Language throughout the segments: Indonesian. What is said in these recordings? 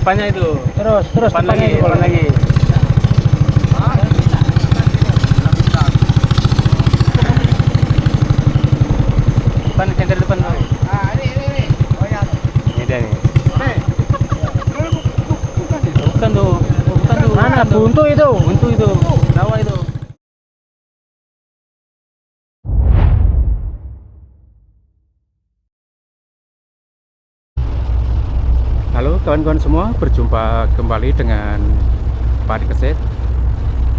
Depannya itu. Terus Depan lagi, depan lagi. Depan, center depan. Ini. Oh ya. Ini dia nih. Bukan tuh. Bukan tuh. Mana bukan tuh. buntu itu? Buntu itu. Rawa itu. Halo kawan-kawan semua, berjumpa kembali dengan Pak Keset.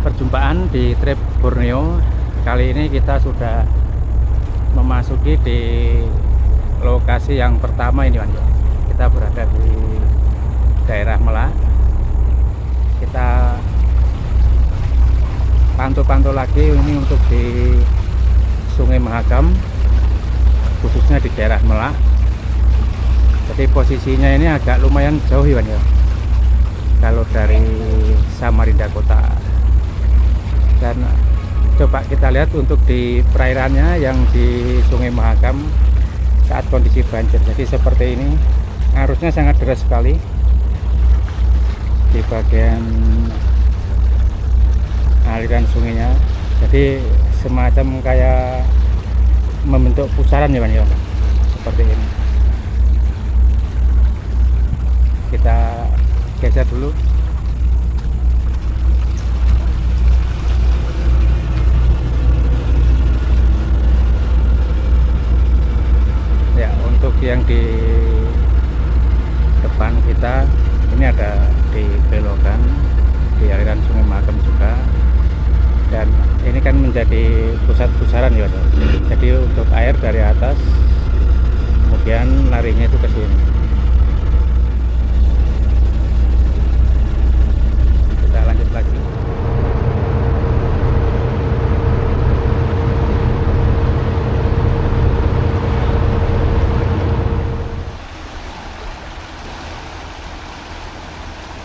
Perjumpaan di trip Borneo. Kali ini kita sudah memasuki di lokasi yang pertama ini, Wan. Kita berada di daerah Melak. Kita pantau-pantau lagi ini untuk di Sungai Mahakam, khususnya di daerah Melak. Jadi posisinya ini agak lumayan jauh ya, kalau dari Samarinda kota. Dan coba kita lihat untuk di perairannya yang di Sungai Mahakam saat kondisi banjir. Jadi seperti ini, arusnya sangat deras sekali di bagian aliran sungainya. Jadi semacam kayak membentuk pusaran ya, seperti ini. Kita geser dulu. Ya, untuk yang di depan kita ini ada di belokan di aliran Sungai Mahakam juga, dan ini kan menjadi pusat pusaran ya. Jadi untuk air dari atas kemudian larinya itu ke sini. Lanjut lagi.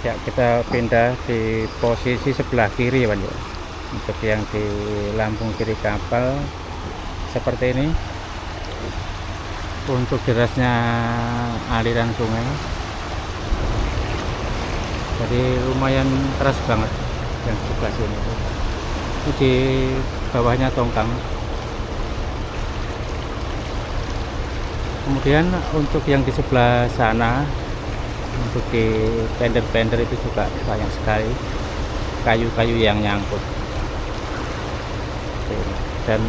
Ya, kita pindah di posisi sebelah kiri, Pak. Untuk yang di lambung kiri kapal seperti ini. Untuk derasnya aliran sungai, jadi lumayan keras banget yang sebelah sini. Itu di bawahnya tongkang. Kemudian untuk yang di sebelah sana, untuk di pender-pender itu juga banyak sekali kayu-kayu yang nyangkut. Dan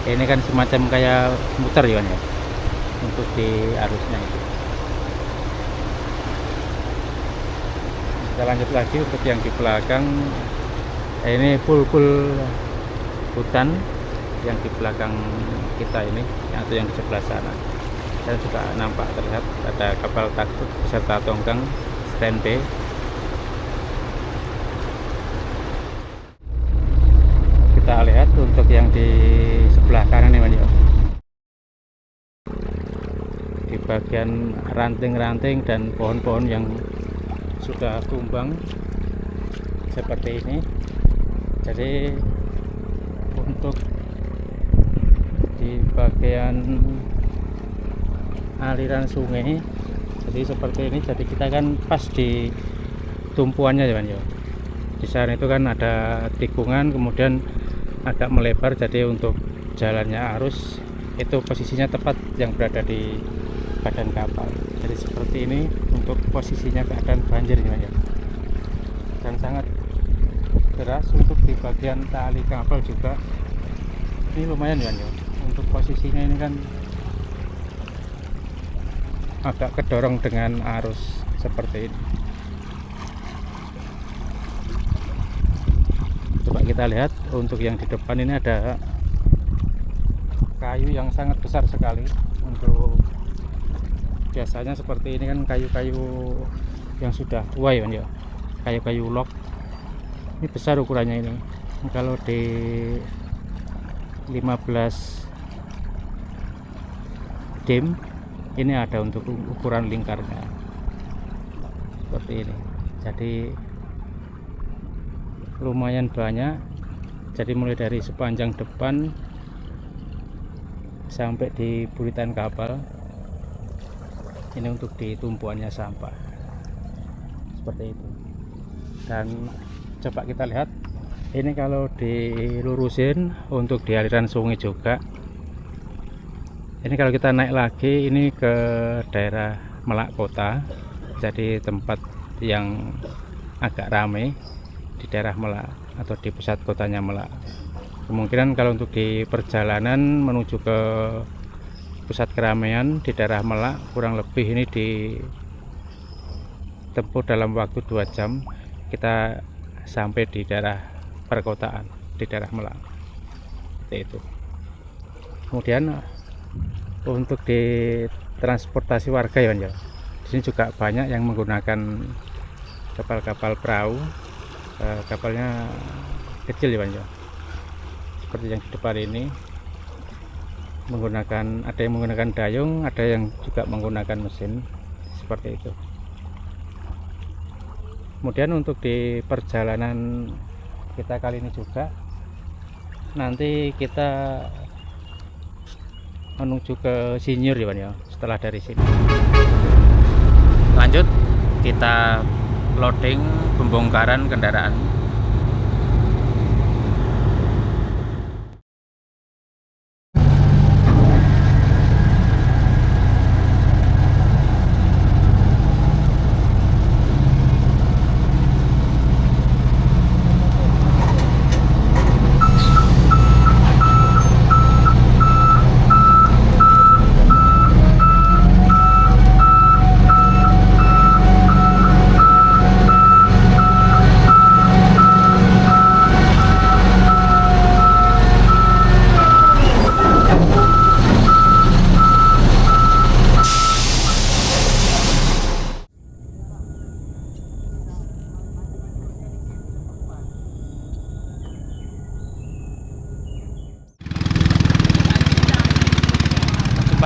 ini kan semacam kayak muter ya, untuk di arusnya itu. Kita lanjut lagi untuk yang di belakang. Ini full hutan yang di belakang kita ini, atau yang di sebelah sana. Dan juga nampak terlihat ada kapal takbut beserta tongkang standby. Kita lihat untuk yang di sebelah kanan ini, di bagian ranting-ranting dan pohon-pohon yang sudah tumbang seperti ini. Jadi untuk di bagian aliran sungai jadi seperti ini. Jadi kita kan pas di tumpuannya ya, di sana itu kan ada tikungan, kemudian agak melebar. Jadi untuk jalannya arus itu posisinya tepat yang berada di badan kapal. Jadi seperti ini untuk posisinya keadaan banjir ya, dan sangat deras. Untuk di bagian tali kapal juga ini lumayan ya, untuk posisinya ini kan agak kedorong dengan arus seperti ini. Coba kita lihat untuk yang di depan ini ada kayu yang sangat besar sekali. Untuk biasanya seperti ini kan kayu-kayu yang sudah tua ya, kayu-kayu log. Ini besar ukurannya ini. Kalau di 15 dim ini ada untuk ukuran lingkarnya seperti ini. Jadi lumayan banyak. Jadi mulai dari sepanjang depan sampai di buritan kapal ini untuk di tumpuannya sampah. seperti itu. Dan coba kita lihat ini kalau dilurusin untuk di aliran sungai juga. Ini kalau kita naik lagi ini ke daerah Melak Kota, jadi tempat yang agak ramai di daerah Melak atau di pusat kotanya Melak. Kemungkinan kalau untuk di perjalanan menuju ke pusat keramaian di daerah Melak kurang lebih ini ditempuh dalam waktu 2 jam kita sampai di daerah perkotaan di daerah Melak. Seperti itu. Kemudian untuk di transportasi warga ya, di sini juga banyak yang menggunakan kapal-kapal perahu, kapalnya kecil ya, seperti yang di depan ini ada yang menggunakan dayung, ada yang juga menggunakan mesin seperti itu. Kemudian untuk di perjalanan kita kali ini juga nanti kita menuju ke Sinyur ya, setelah dari sini lanjut kita loading pembongkaran kendaraan.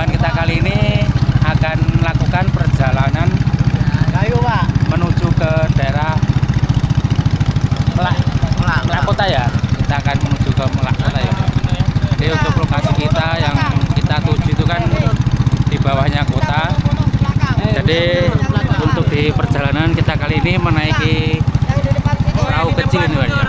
Kita kali ini akan melakukan perjalanan menuju ke daerah Melak Kota ya. Kita akan menuju ke Melak Kota ya. Jadi untuk lokasi kita yang kita tuju itu kan di bawahnya kota. Jadi untuk di perjalanan kita kali ini menaiki perahu kecil ini ya.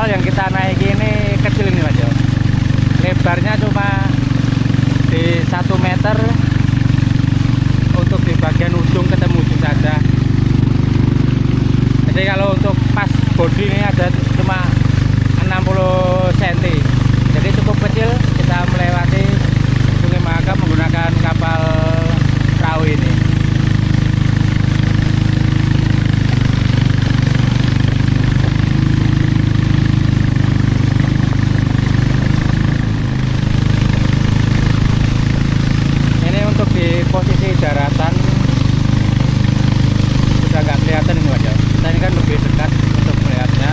Yang kita naiki ini kecil ini Mas, lebarnya cuma di 1 meter untuk di bagian ujung ketemu ujung saja. Jadi kalau untuk pas bodi ini ada cuma 60 cm, jadi cukup kecil kita melewati Sungai Mahakam menggunakan kapal perahu ini. Posisi daratan sudah nggak kelihatan ini Mas. Kita ini kan lebih dekat untuk melihatnya.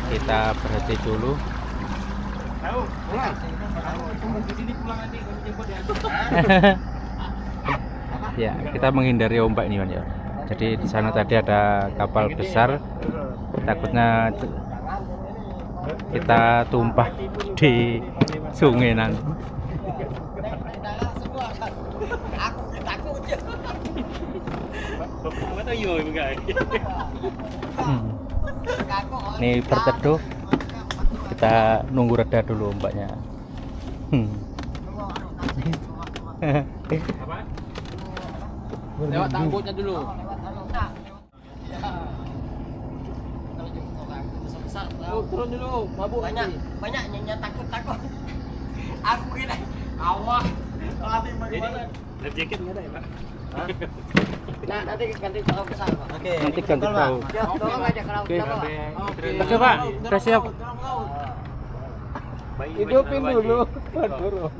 Kita berhenti dulu. Ya, kita menghindari ombak ini, Wan, ya. Jadi di sana tadi ada kapal besar, takutnya kita tumpah di sungai nanti. Ini berteduh, kita nunggu reda dulu ombaknya. Lewat tanggutnya dulu. Oh, turun dulu, mabuk banyak nyanyi takut. Aku kira awah. Nanti bagaimana? Life jacket nggak ada ya, Pak? Nah, nanti ganti perahu besar, Pak. Oke. Nanti ganti perahu. Ya, tolong aja perahu Oke. kita, Pak. Oke, Pak, udah siap. Hidupin dulu. Baru.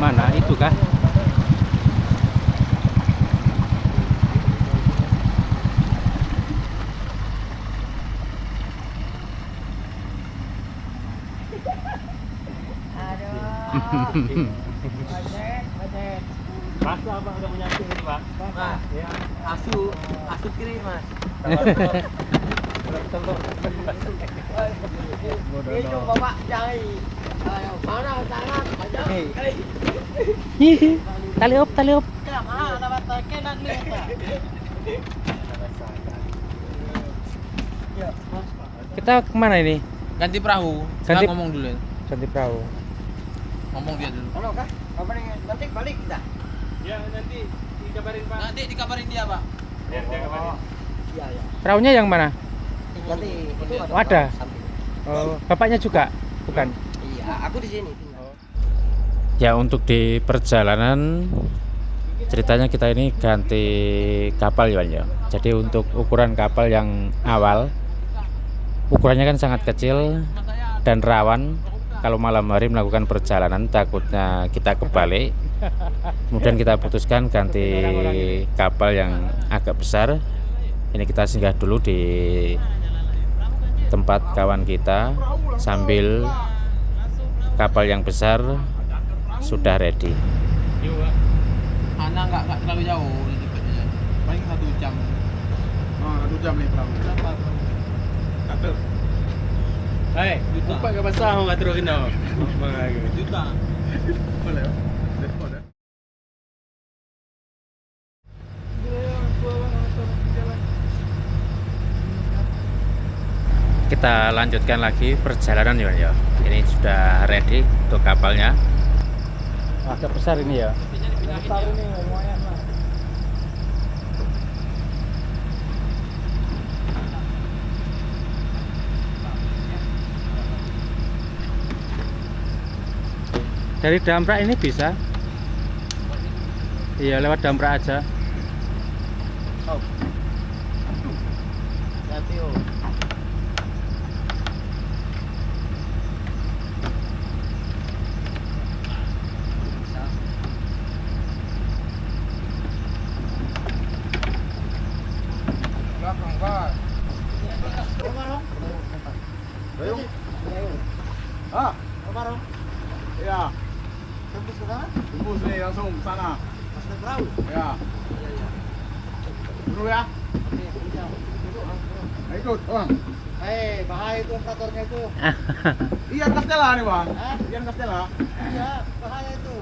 Mana itu kah? Rasa Abang udah menyatu ini, Pak. Mas, Ya. asu kiri, Mas. Itu Bapak cari. Mana sangat banyak. Tali op. Mana dapat tekenan lihat. Kita kemana ini? Ganti perahu. Ganti- Sekarang ngomong dulu ya. Ganti perahu. Ngomong dia dulu. Halo kah? Nanti balik kita. Ya, nanti dikabarin, Pak. Nanti dikabarin dia, Pak. Biar dia kabarin. Iya, iya. Perahunya yang mana? Nanti itu Oh, ada? samping. Oh, bapaknya juga? Bukan. Iya, aku di sini tinggal. Ya, untuk di perjalanan ceritanya kita ini ganti kapal ya, Wan, ya. Jadi untuk ukuran kapal yang awal, ukurannya kan sangat kecil dan rawan kalau malam hari melakukan perjalanan, takutnya kita kebalik. Kemudian kita putuskan ganti kapal yang agak besar. Ini kita singgah dulu di tempat kawan kita sambil kapal yang besar sudah ready. Yuk, Pak. Anak nggak terlalu jauh di dekatnya. Paling 1 jam. Oh, 1 jam nih perahu. Berapa? Atur. Hai, lupa ke basah mau terusin dong. Juta. Boleh. Kita lanjutkan lagi perjalanan ya, Wan, ya. Ini sudah ready untuk kapalnya. Agak besar ini ya. Besar ini lumayan lah. Dari Damprak ini bisa? Iya, lewat Damprak aja. Nanti Ah, Baru. ya. Tembus ke sana? Tembus nih langsung ke sana. Pas ke perahu. Ya. Iya. Dulu ya. Oke, bisa. Duduk, bro. Nah, ikut, Bang. Bahaya itu operatornya itu. Ian Castella nih, Bang. Hah? Ian Castella. Iya, bahaya itu.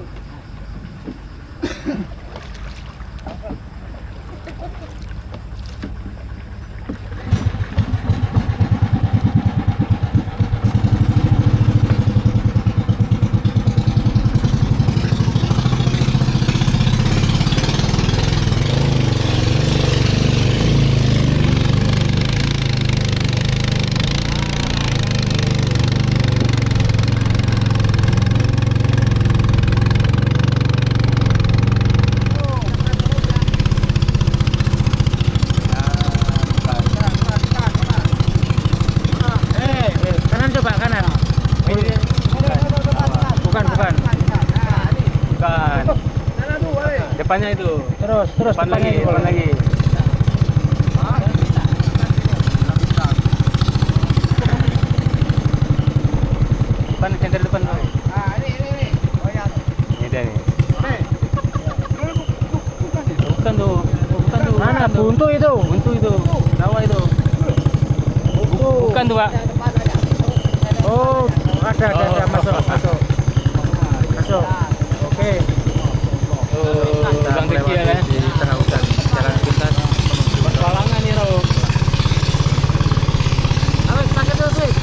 Kanan coba kanan. Bukan. Depannya itu. Terus Depan lagi, depannya itu. depan lagi. Depan, center depan tuh. Nah, ini. Oh ya. Ini dia nih. Bukan tuh. Mana bukan tuh. buntu itu? Buntu itu, rawa itu. Bukan tuh, Pak. Depan aja. Oh, ada masuk. Oke. Bang Riki ya kan? Di tengah hutan jalan pintas. Petualangan nih, Ro. Awas, pakai terus, wih.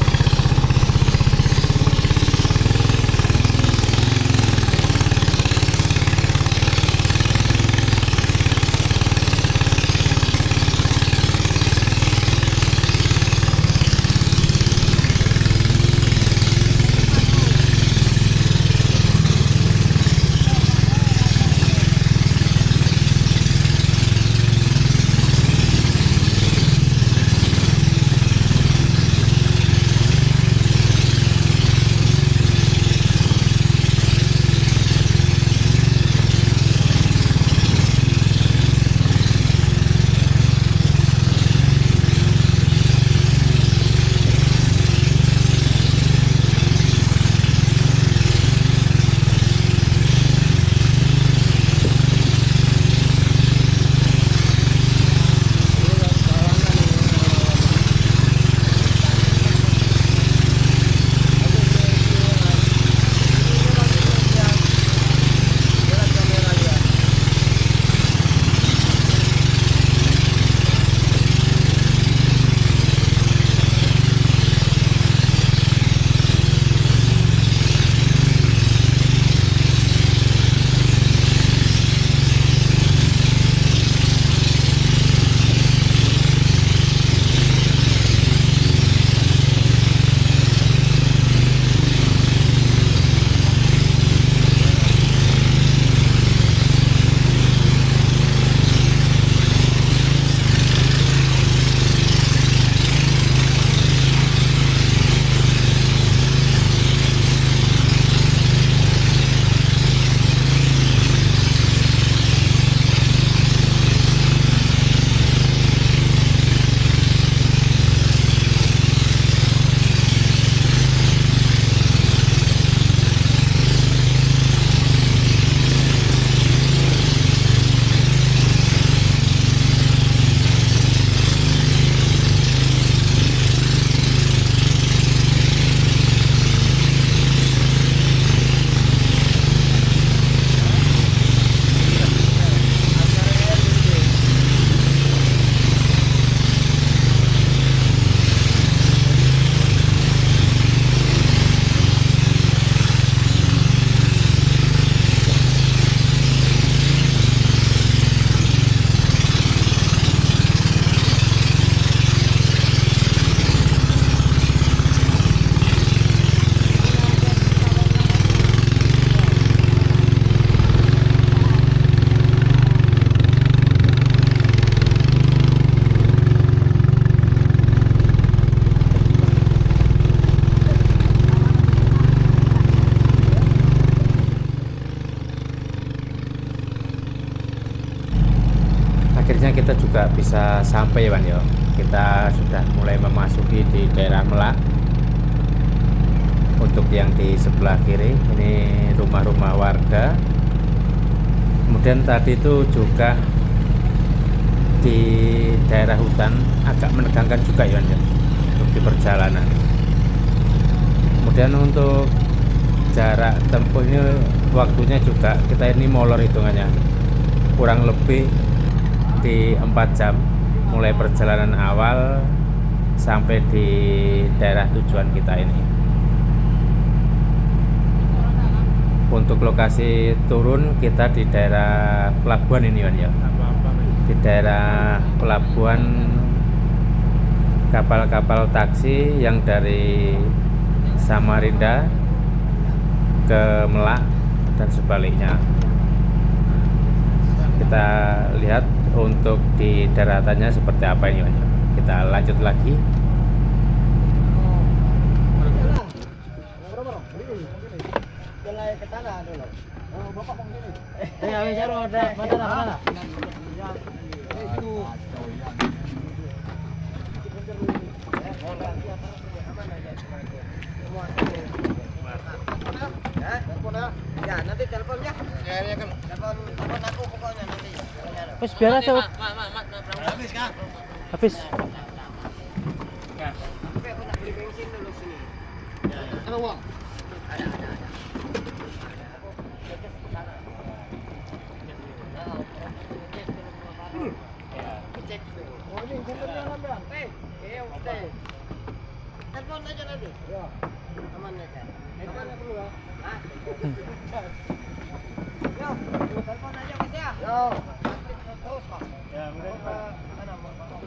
Akhirnya kita juga bisa sampai ya Pan ya. Kita sudah mulai memasuki di daerah Melak. untuk yang di sebelah kiri ini rumah-rumah warga. Kemudian tadi itu juga di daerah hutan agak menegangkan juga ya untuk di perjalanan. Kemudian untuk jarak tempuh ini waktunya juga kita ini molor hitungannya kurang lebih di 4 jam mulai perjalanan awal sampai di daerah tujuan kita ini. Untuk lokasi turun kita di daerah pelabuhan ini ya, di daerah pelabuhan kapal-kapal taksi yang dari Samarinda ke Melak dan sebaliknya. Kita lihat untuk di daratannya seperti apa ini. Kita lanjut lagi. Ya, nanti telepon ya. Ya kan. Telepon aku pokoknya nanti. Wes biar aja. Habis kan? Habis. Tapi aku nak beli bensin dulu sini. Ada uang? Ada. Cek dulu. Oh, ini sendernya ngambil. Telepon aja nanti. Ya. Aman aja. Aman ya perlu ya? Hah? Yo, telepon aja Mas ya. Yo. Terus kok. Ya,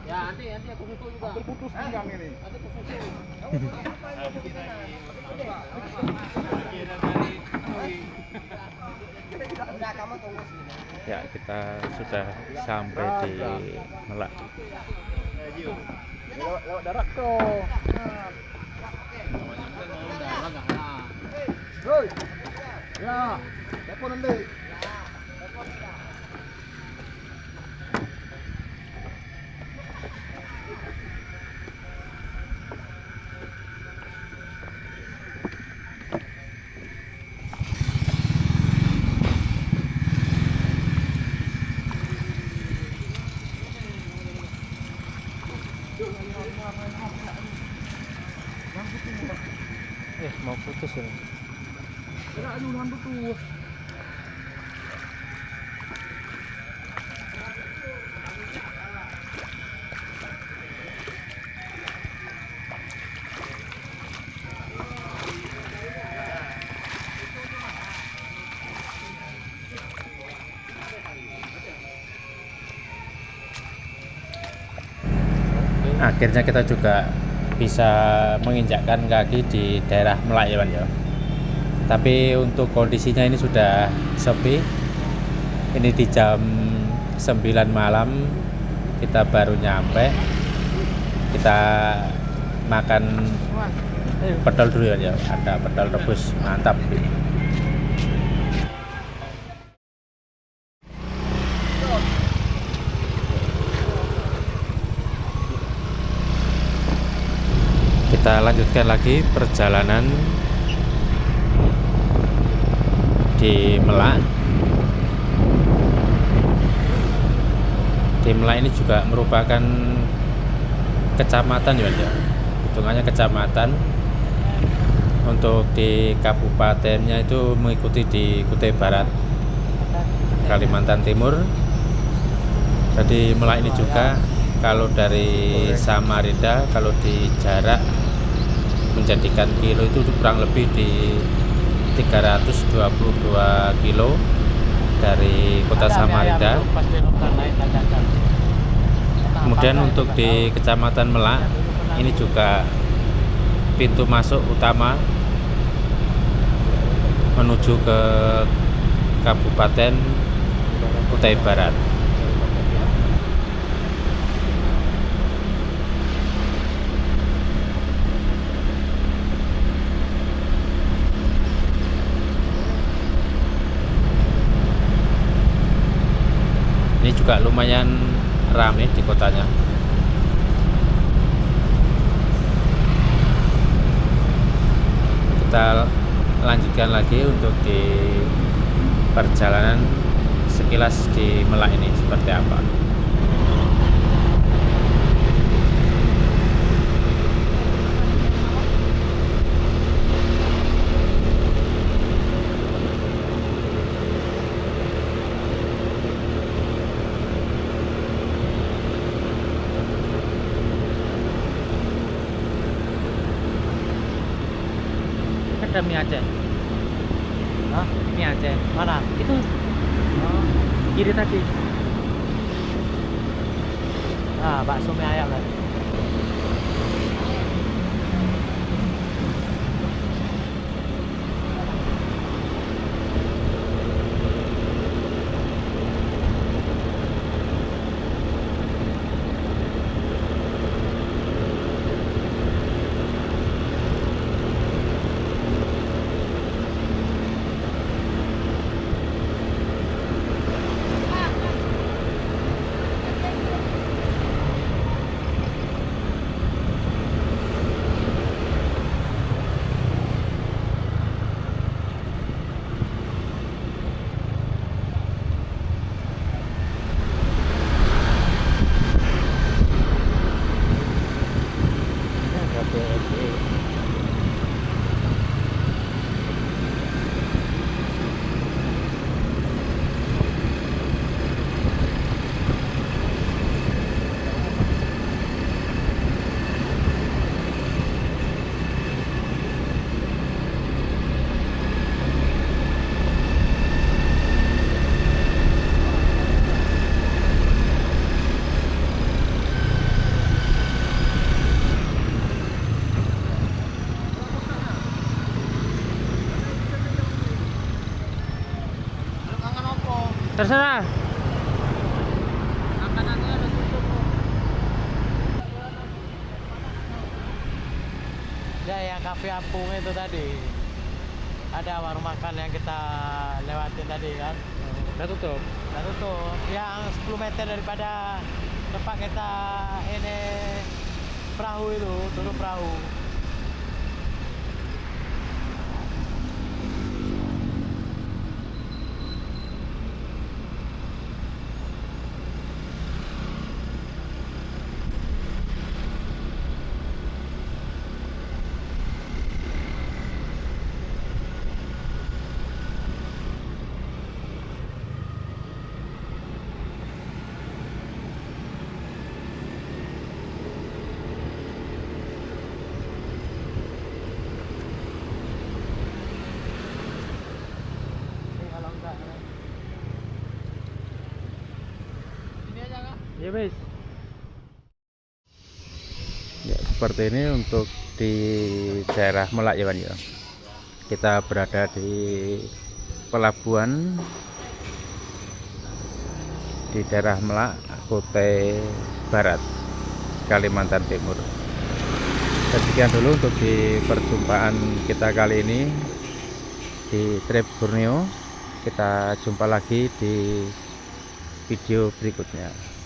ya nanti aku susul juga. Terputus pinggang ini. Nanti aku susul. Udah kamu tunggu sini. Ya, kita sudah sampai di Melak. Lewat darat tuh. Hei. Ya, telepon nanti. Mau putus ini. Gerak ayunan betul. Akhirnya kita juga bisa menginjakkan kaki di daerah Melak ya, ya. Tapi untuk kondisinya ini sudah sepi. Ini di jam 9 malam kita baru nyampe. Kita makan pedal dulu ya. Ada pedal rebus mantap. Kita lanjutkan lagi perjalanan di Melak. Di Melak ini juga merupakan kecamatan ya, hitungannya kecamatan. Untuk di kabupatennya itu mengikuti di Kutai Barat, Kalimantan Timur. Jadi Melak ini juga kalau dari Samarinda, kalau di jarak menjadikan kilo itu kurang lebih di 322 kilo dari kota Samarinda. Kemudian untuk di Kecamatan Melak ini juga pintu masuk utama menuju ke Kabupaten Kutai Barat. Ini juga lumayan ramai di kotanya. kita lanjutkan lagi untuk di perjalanan sekilas di Melak ini seperti apa. Ada mie Aceh. Hah? Mie Aceh. Mana? Itu kiri tadi. Ah, bakso mie ayam kan. Terserah. Ya, yang kafe Apung itu tadi. Ada warung makan yang kita lewatin tadi kan. Udah tutup. Udah tutup. Yang 10 meter daripada tempat kita ini perahu itu, turun perahu. Ya wes. Ya seperti ini untuk di daerah Melak ya Pan ya. Kita berada di pelabuhan di daerah Melak, Kutai Barat, Kalimantan Timur. Sekian dulu untuk di perjumpaan kita kali ini di trip Borneo. Kita jumpa lagi di video berikutnya.